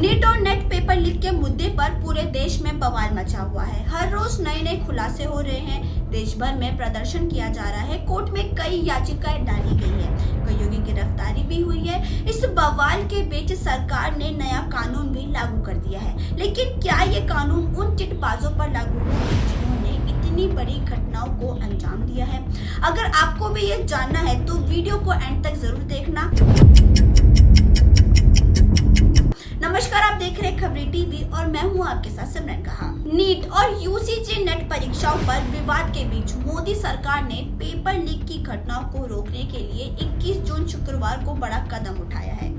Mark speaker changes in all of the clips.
Speaker 1: NEET और net paper leak के मुद्दे पर पूरे देश में बवाल मचा हुआ है। हर रोज नए नए खुलासे हो रहे हैं। देश भर में प्रदर्शन किया जा रहा है। कोर्ट में कई याचिकाएं डाली गई है। कईयों की गिरफ्तारी भी हुई है। इस बवाल के बीच सरकार ने नया कानून भी लागू कर दिया है। लेकिन क्या ये कानून उन चिटबाजों पर लागू होगा जिन्होंने इतनी बड़ी घटनाओं को अंजाम दिया है? अगर आपको भी ये जानना है तो वीडियो को एंड तक जरूर देखना। नमस्कार, आप देख रहे हैं खबरी टीवी और मैं हूं आपके साथ सिमरन कहा। नीट और यूजीसी नेट परीक्षाओं पर विवाद के बीच मोदी सरकार ने पेपर लीक की घटनाओं को रोकने के लिए 21 जून शुक्रवार को बड़ा कदम उठाया है।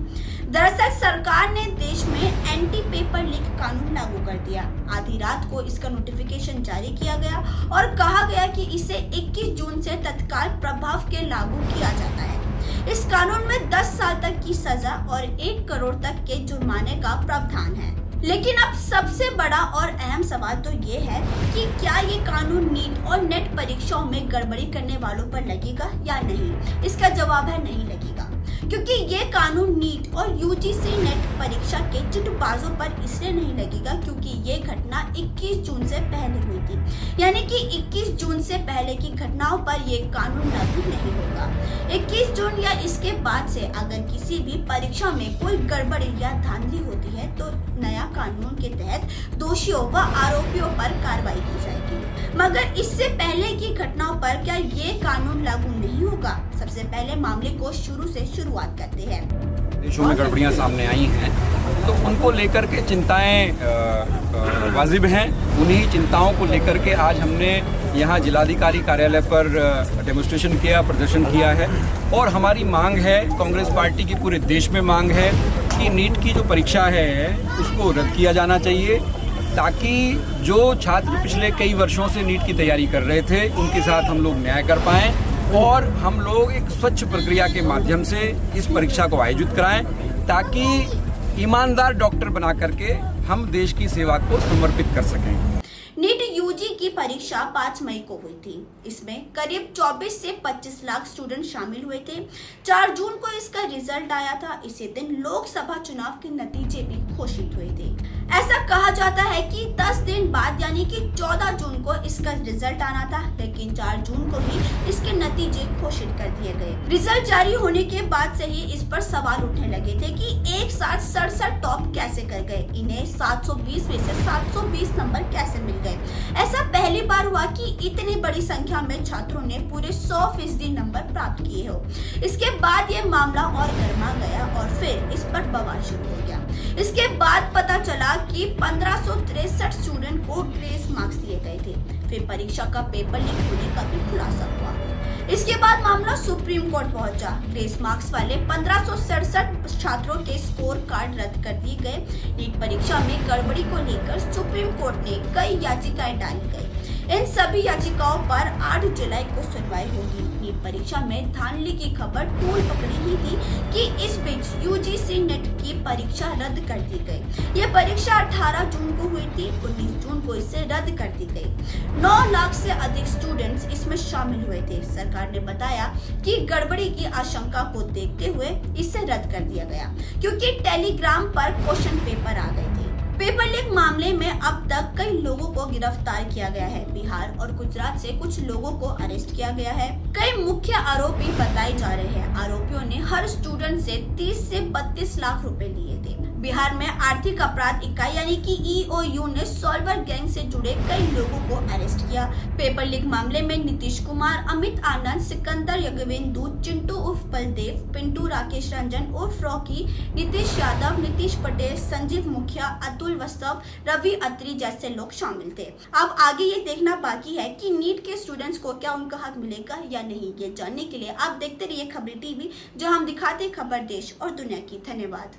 Speaker 1: दरअसल सरकार ने देश में एंटी पेपर लीक कानून लागू कर दिया। आधी रात को इसका नोटिफिकेशन जारी किया गया और कहा गया कि इसे 21 जून से तत्काल प्रभाव के लागू किया जाता है। इस कानून में 10 साल तक की सजा और 1 करोड़ तक के जुर्माने का प्रावधान है। लेकिन अब सबसे बड़ा और अहम सवाल तो ये है कि क्या ये कानून नीट और नेट परीक्षाओं में गड़बड़ी करने वालों पर लगेगा या नहीं? इसका जवाब है नहीं लगेगा, क्योंकि ये कानून नीट और यूजीसी नेट परीक्षा के चिटबाजों पर इसलिए नहीं लगेगा क्योंकि ये घटना 21 जून से पहले हुई थी। यानी कि 21 जून से पहले की घटनाओं पर ये कानून लागू नहीं होगा। 21 जून या इसके बाद से अगर किसी भी परीक्षा में कोई गड़बड़ी या धांधली होती है तो नया कानून के तहत दोषियों व आरोपियों पर कार्रवाई की जाएगी। मगर इससे पहले की घटनाओं पर क्या ये कानून लागू नहीं होगा? सबसे पहले मामले को शुरू से शुरुआत करते हैं।
Speaker 2: देशों में गड़बड़ियां सामने आई हैं तो उनको लेकर के चिंताएं वाजिब हैं। उन्हीं चिंताओं को लेकर के आज हमने यहाँ जिलाधिकारी कार्यालय पर डेमोन्स्ट्रेशन किया, प्रदर्शन किया है और हमारी मांग है, कांग्रेस पार्टी की पूरे देश में मांग है कि नीट की जो परीक्षा है उसको रद्द किया जाना चाहिए, ताकि जो छात्र पिछले कई वर्षों से नीट की तैयारी कर रहे थे उनके साथ हम लोग न्याय कर पाएँ और हम लोग एक स्वच्छ प्रक्रिया के माध्यम से इस परीक्षा को आयोजित कराएं, ताकि ईमानदार डॉक्टर बना करके हम देश की सेवा को समर्पित कर सकें।
Speaker 1: नीट यूजी की परीक्षा 5 मई को हुई थी। इसमें करीब 24 से 25 लाख स्टूडेंट शामिल हुए थे। 4 जून को इसका रिजल्ट आया था। इसी दिन लोकसभा चुनाव के नतीजे भी घोषित हुए थे। ऐसा कहा जाता है कि 10 दिन बाद यानी कि 14 जून को इसका रिजल्ट आना था, लेकिन 4 जून को ही इसके नतीजे घोषित कर दिए गए। रिजल्ट जारी होने के बाद से ही इस पर सवाल उठने लगे थे कि एक साथ 67 टॉप कैसे कर गए, इन्हें 720 में से 720 नंबर कैसे मिल गए। ऐसा पहली बार हुआ कि इतनी बड़ी संख्या में छात्रों ने पूरे 100% नंबर प्राप्त किए हो। इसके बाद ये मामला और गर्मा गया और फिर इस पर बवाल शुरू हो गया। इसके बाद पता चला कि 1563 स्टूडेंट को ग्रेस मार्क्स दिए गए थे। फिर परीक्षा का पेपर लीक होने का भी खुलासा हुआ। इसके बाद मामला सुप्रीम कोर्ट पहुंचा। ग्रेस मार्क्स वाले 1567 छात्रों के स्कोर कार्ड रद्द कर दिए गए। नीट परीक्षा में गड़बड़ी को लेकर सुप्रीम कोर्ट ने कई याचिकाएं डाली गई। इन सभी याचिकाओं पर 8 जुलाई को सुनवाई होगी। नीट परीक्षा में धांधली की खबर तूल पकड़ी ही थी कि इस बीच यूजीसी नेट की परीक्षा रद्द कर दी गई। ये परीक्षा 18 जून को हुई थी। 19 जून को इसे रद्द कर दी गई। 9 लाख से अधिक स्टूडेंट्स इसमें शामिल हुए थे। सरकार ने बताया कि गड़बड़ी की आशंका को देखते हुए इसे रद्द कर दिया गया, क्योंकि टेलीग्राम पर क्वेश्चन पेपर आ गए थे। पेपर लीक मामले में अब तक कई लोगों को गिरफ्तार किया गया है। बिहार और गुजरात से कुछ लोगों को अरेस्ट किया गया है। कई मुख्य आरोपी बताए जा रहे हैं। आरोपियों ने हर स्टूडेंट से 30 से 32 लाख रुपए लिए थे। बिहार में आर्थिक अपराध इकाई यानी कि EOU ने सॉल्वर गैंग से जुड़े कई लोगों को अरेस्ट किया। पेपर लीक मामले में नीतीश कुमार, अमित आनंद, सिकंदर यज्ञवेंदु, चिंटू उर्फ बलदेव, पिंटू राकेश रंजन उर्फ रॉकी, नीतीश यादव, नीतीश पटेल, संजीव मुखिया, अतुल वस्तव, रवि अत्री जैसे लोग शामिल थे। अब आगे ये देखना बाकी है कि नीट के स्टूडेंट्स को क्या उनका हक मिलेगा या नहीं। ये जानने के लिए आप देखते रहिए खबरी टीवी, जो हम दिखाते खबर देश और दुनिया की। धन्यवाद।